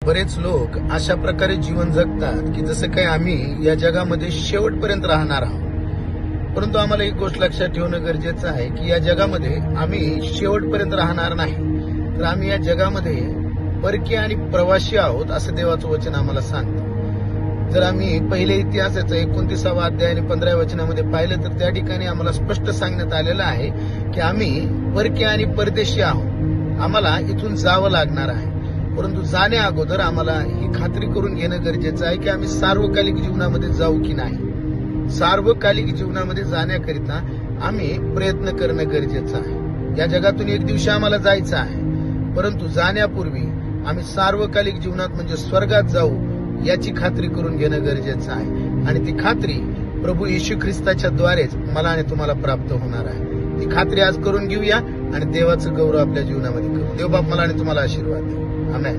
बरेच लोक अशा प्रकारे जीवन जगतात की जसं काही आम्ही या जगामध्ये शेवटपर्यंत राहणार आहोत. परंतु आम्हाला एक गोष्ट लक्षात ठेवणं गरजेचं आहे की या जगामध्ये आम्ही शेवटपर्यंत राहणार नाही, तर आम्ही या जगामध्ये परकीय आणि प्रवासी आहोत असं देवाचं वचन आम्हाला सांगतं. जर आम्ही पहिले इतिहासाचं 29वा अध्याय आणि 15व्या वचनामध्ये पाहिलं तर त्या ठिकाणी आम्हाला स्पष्ट सांगण्यात आलेलं आहे की आम्ही परकीय आणि परदेशी आहोत. आम्हाला इथून जावं लागणार आहे, परंतु जाण्या अगोदर आम्हाला ही खात्री करून घेणं गरजेचं आहे की आम्ही सार्वकालिक जीवनामध्ये जाऊ की नाही. सार्वकालिक जीवनामध्ये जाण्याकरिता आम्ही प्रयत्न करणं गरजेचं आहे. या जगातून एक दिवशी आम्हाला जायचं आहे, परंतु जाण्यापूर्वी आम्ही सार्वकालिक जीवनात म्हणजे स्वर्गात जाऊ याची खात्री करून घेणं गरजेचं आहे. आणि ती खात्री प्रभू येशू ख्रिस्ताच्या द्वारेच मला आणि तुम्हाला प्राप्त होणार आहे. ती खात्री आज करून घेऊया आणि देवाचं गौरव आपल्या जीवनामध्ये करू. देव बाप मला आणि तुम्हाला आशीर्वाद दे. आमेन.